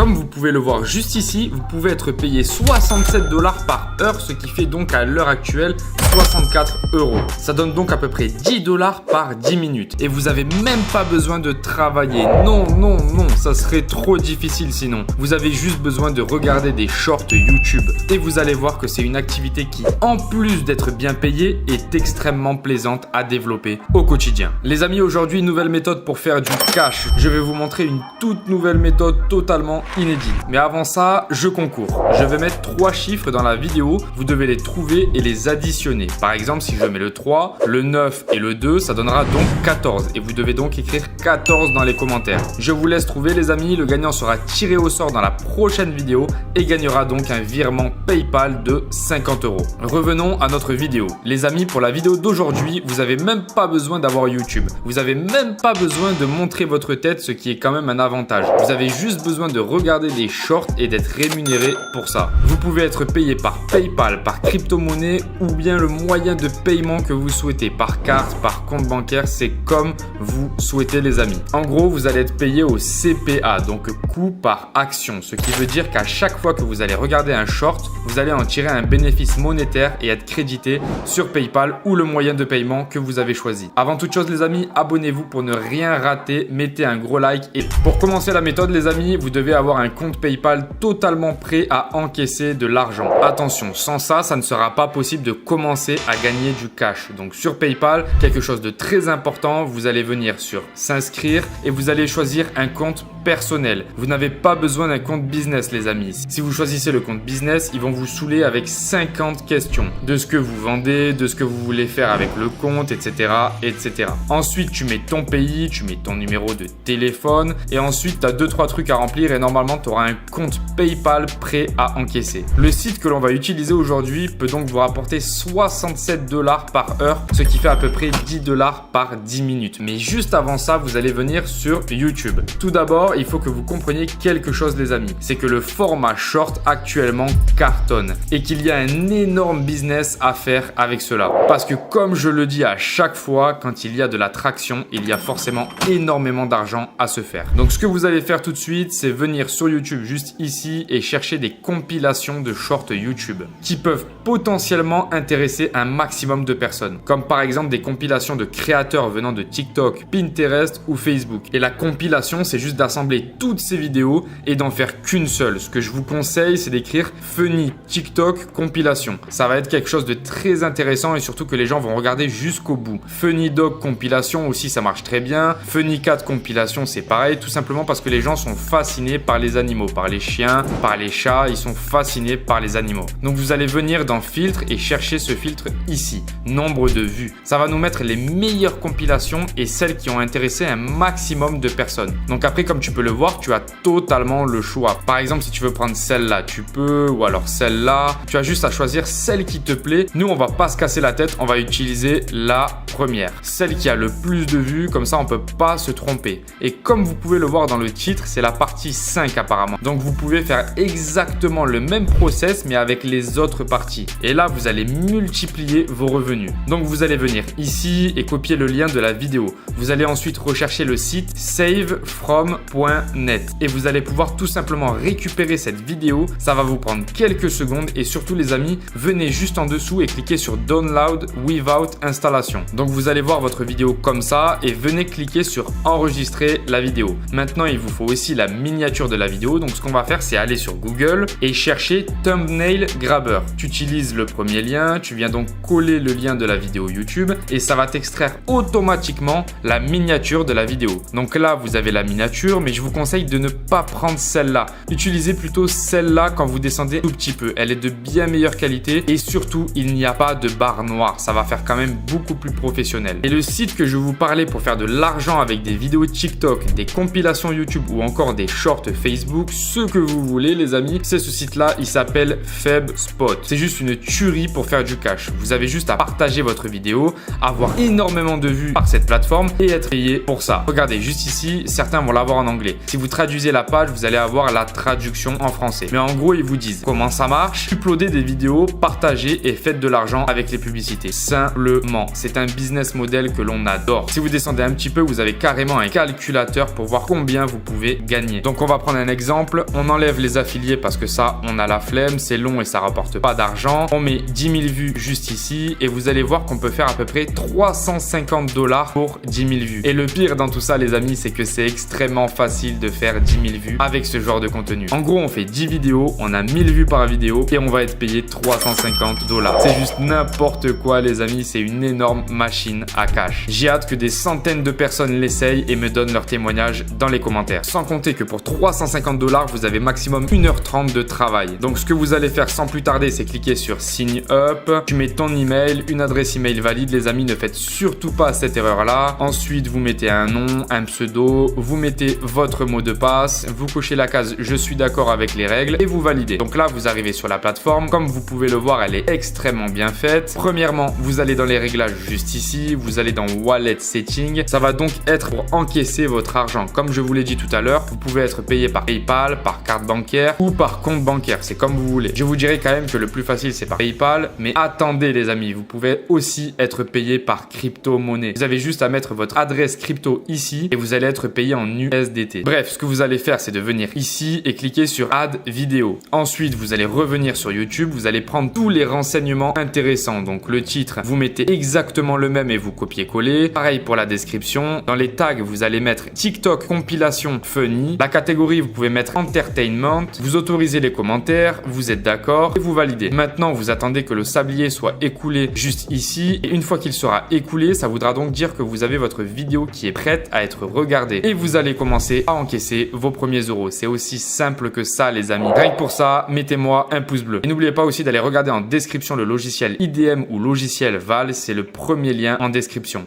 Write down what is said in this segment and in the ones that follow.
Comme vous pouvez le voir juste ici, vous pouvez être payé 67 $ par heure, ce qui fait donc à l'heure actuelle 64 €. Ça donne donc à peu près 10 $ par 10 minutes. Et vous n'avez même pas besoin de travailler. Non, non, non, ça serait trop difficile sinon. Vous avez juste besoin de regarder des shorts YouTube. Et vous allez voir que c'est une activité qui, en plus d'être bien payée, est extrêmement plaisante à développer au quotidien. Les amis, aujourd'hui, une nouvelle méthode pour faire du cash. Je vais vous montrer une toute nouvelle méthode totalement inédite. Mais avant ça, je concours. Je vais mettre 3 chiffres dans la vidéo. Vous devez les trouver et les additionner. Par exemple, si je mets le 3, le 9 et le 2, ça donnera donc 14. Et vous devez donc écrire 14 dans les commentaires. Je vous laisse trouver les amis. Le gagnant sera tiré au sort dans la prochaine vidéo et gagnera donc un virement PayPal de 50 €. Revenons à notre vidéo. Les amis, pour la vidéo d'aujourd'hui, vous n'avez même pas besoin d'avoir YouTube. Vous n'avez même pas besoin de montrer votre tête, ce qui est quand même un avantage. Vous avez juste besoin de regarder des shorts et d'être rémunéré pour ça. Vous pouvez être payé par PayPal, par crypto-monnaie ou bien le moyen de paiement que vous souhaitez, par carte, par compte bancaire, c'est comme vous souhaitez les amis. En gros, vous allez être payé au CPA, donc coût par action, ce qui veut dire qu'à chaque fois que vous allez regarder un short, vous allez en tirer un bénéfice monétaire et être crédité sur PayPal ou le moyen de paiement que vous avez choisi. Avant toute chose les amis, abonnez-vous pour ne rien rater, mettez un gros like et pour commencer la méthode les amis, vous devez avoir un compte PayPal totalement prêt à encaisser de l'argent. Attention, sans ça, ça ne sera pas possible de commencer à gagner du cash. Donc sur PayPal, quelque chose de très important, vous allez venir sur s'inscrire et vous allez choisir un compte personnel. Vous n'avez pas besoin d'un compte business les amis. Si vous choisissez le compte business, ils vont vous saouler avec 50 questions de ce que vous vendez, de ce que vous voulez faire avec le compte, etc. etc. Ensuite, tu mets ton pays, tu mets ton numéro de téléphone et ensuite, tu as 2-3 trucs à remplir et normalement, tu auras un compte PayPal prêt à encaisser. Le site que l'on va utiliser aujourd'hui peut donc vous rapporter 67 $ par heure, ce qui fait à peu près 10 $ par 10 minutes. Mais juste avant ça, vous allez venir sur YouTube. Tout d'abord, il faut que vous compreniez quelque chose les amis. C'est que le format short actuellement cartonne et qu'il y a un énorme business à faire avec cela. Parce que comme je le dis à chaque fois, quand il y a de la traction, il y a forcément énormément d'argent à se faire. Donc ce que vous allez faire tout de suite, c'est venir sur YouTube juste ici et chercher des compilations de shorts YouTube qui peuvent potentiellement intéresser un maximum de personnes. Comme par exemple des compilations de créateurs venant de TikTok, Pinterest ou Facebook. Et la compilation, c'est juste d'assembler toutes ces vidéos et d'en faire qu'une seule. Ce que je vous conseille, c'est d'écrire Funny TikTok compilation. Ça va être quelque chose de très intéressant et surtout que les gens vont regarder jusqu'au bout. Funny Dog compilation aussi, ça marche très bien. Funny Cat compilation, c'est pareil, tout simplement parce que les gens sont fascinés par les animaux, par les chiens, par les chats, ils sont fascinés par les animaux. Donc vous allez venir dans filtre et chercher ce filtre ici, nombre de vues. Ça va nous mettre les meilleures compilations et celles qui ont intéressé un maximum de personnes. Donc après, comme tu peux le voir, tu as totalement le choix. Par exemple, si tu veux prendre celle-là, tu peux, ou alors celle-là. Tu as juste à choisir celle qui te plaît. Nous, on va pas se casser la tête, on va utiliser la première, celle qui a le plus de vues, comme ça on peut pas se tromper. Et comme vous pouvez le voir dans le titre, c'est la partie 5 apparemment. Donc vous pouvez faire exactement le même process mais avec les autres parties. Et là, vous allez multiplier vos revenus. Donc vous allez venir ici et copier le lien de la vidéo. Vous allez ensuite rechercher le site savefrom.net et vous allez pouvoir tout simplement récupérer cette vidéo. Ça va vous prendre quelques secondes et surtout les amis, venez juste en dessous et cliquez sur Download Without Installation. Donc vous allez voir votre vidéo comme ça et venez cliquer sur enregistrer la vidéo. Maintenant, il vous faut aussi la miniature de la vidéo. Donc ce qu'on va faire, c'est aller sur Google et chercher Thumbnail Grabber. Tu utilises le premier lien, tu viens donc coller le lien de la vidéo YouTube et ça va t'extraire automatiquement la miniature de la vidéo. Donc là, vous avez la miniature, mais je vous conseille de ne pas prendre celle-là. Utilisez plutôt celle-là quand vous descendez un tout petit peu. Elle est de bien meilleure qualité et surtout, il n'y a pas de barre noire. Ça va faire quand même beaucoup plus professionnel. Et le site que je vous parlais pour faire de l'argent avec des vidéos TikTok, des compilations YouTube ou encore des shorts Facebook, ce que vous voulez les amis, c'est ce site-là. Il s'appelle FebSpot. C'est juste une tuerie pour faire du cash. Vous avez juste à partager votre vidéo, avoir énormément de vues par cette plateforme et être payé pour ça. Regardez juste ici, certains vont l'avoir en anglais. Si vous traduisez la page, vous allez avoir la traduction en français. Mais en gros, ils vous disent comment ça marche. Uploadez des vidéos, partagez et faites de l'argent avec les publicités. Simplement, c'est un business model que l'on adore. Si vous descendez un petit peu, vous avez carrément un calculateur pour voir combien vous pouvez gagner. Donc on va prendre un exemple. On enlève les affiliés parce que ça, on a la flemme, c'est long et ça rapporte pas d'argent. On met 10 000 vues juste ici et vous allez voir qu'on peut faire à peu près 350 $ pour 10 000 vues. Et le pire dans tout ça, les amis, c'est que c'est extrêmement facile de faire 10 000 vues avec ce genre de contenu. En gros, on fait 10 vidéos, on a 1000 vues par vidéo et on va être payé 350 $. C'est juste n'importe quoi, les amis. C'est une énorme machine à cash. J'ai hâte que des centaines de personnes l'essayent et me donnent leur témoignage dans les commentaires. Sans compter que pour 350 $, vous avez maximum 1h30 de travail. Donc ce que vous allez faire sans plus tarder, c'est cliquer sur Sign Up. Tu mets ton email, une adresse email valide. Les amis, ne faites surtout pas cette erreur-là. Ensuite, vous mettez un nom, un pseudo, vous mettez votre mot de passe, vous cochez la case je suis d'accord avec les règles et vous validez. Donc là, vous arrivez sur la plateforme. Comme vous pouvez le voir, elle est extrêmement bien faite. Premièrement, vous allez dans les réglages juste ici. Vous allez dans Wallet Setting. Ça va donc être pour encaisser votre argent. Comme je vous l'ai dit tout à l'heure, vous pouvez être payé par PayPal, par carte bancaire ou par compte bancaire. C'est comme vous voulez. Je vous dirais quand même que le plus facile, c'est par PayPal. Mais attendez les amis, vous pouvez aussi être payé par crypto-monnaie. Vous avez juste à mettre votre adresse crypto ici et vous allez être payé en USDT. Bref, ce que vous allez faire, c'est de venir ici et cliquer sur Add vidéo. Ensuite, vous allez revenir sur YouTube. Vous allez prendre tous les renseignements intéressants. Donc le titre, vous mettez exactement le même et vous copiez-coller. Pareil pour la description. Dans les tags, vous allez mettre TikTok compilation funny. La catégorie, vous pouvez mettre entertainment. Vous autorisez les commentaires. Vous êtes d'accord et vous validez. Maintenant, vous attendez que le sablier soit écoulé juste ici. Et une fois qu'il sera écoulé, ça voudra donc dire que vous avez votre vidéo qui est prête à être regardée. Et vous allez commencer à encaisser vos premiers euros. C'est aussi simple que ça, les amis. Rien que pour ça, mettez-moi un pouce bleu. Et n'oubliez pas aussi d'aller regarder en description le logiciel IDM ou logiciel Val. C'est le premier lien en description.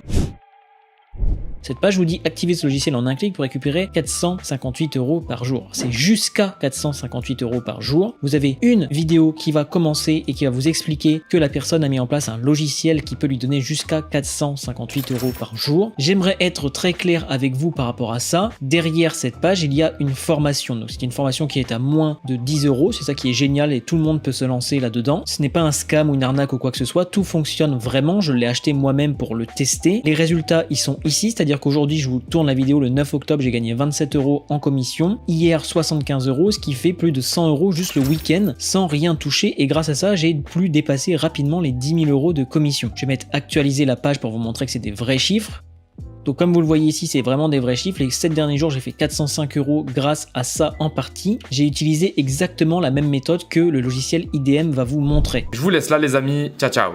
Cette page vous dit activer ce logiciel en un clic pour récupérer 458 € par jour. C'est jusqu'à 458 € par jour. Vous avez une vidéo qui va commencer et qui va vous expliquer que la personne a mis en place un logiciel qui peut lui donner jusqu'à 458 € par jour. J'aimerais être très clair avec vous par rapport à ça. Derrière cette page, il y a une formation. Donc c'est une formation qui est à moins de 10 €. C'est ça qui est génial et tout le monde peut se lancer là-dedans. Ce n'est pas un scam ou une arnaque ou quoi que ce soit. Tout fonctionne vraiment. Je l'ai acheté moi-même pour le tester. Les résultats, ils sont ici, c'est-à-dire qu'aujourd'hui, je vous tourne la vidéo le 9 octobre, j'ai gagné 27 € en commission. Hier, 75 €, ce qui fait plus de 100 € juste le week-end sans rien toucher. Et grâce à ça, j'ai pu dépasser rapidement les 10 000 € de commission. Je vais mettre actualiser la page pour vous montrer que c'est des vrais chiffres. Donc comme vous le voyez ici, c'est vraiment des vrais chiffres. Les 7 derniers jours, j'ai fait 405 € grâce à ça en partie. J'ai utilisé exactement la même méthode que le logiciel IDM va vous montrer. Je vous laisse là les amis. Ciao ciao.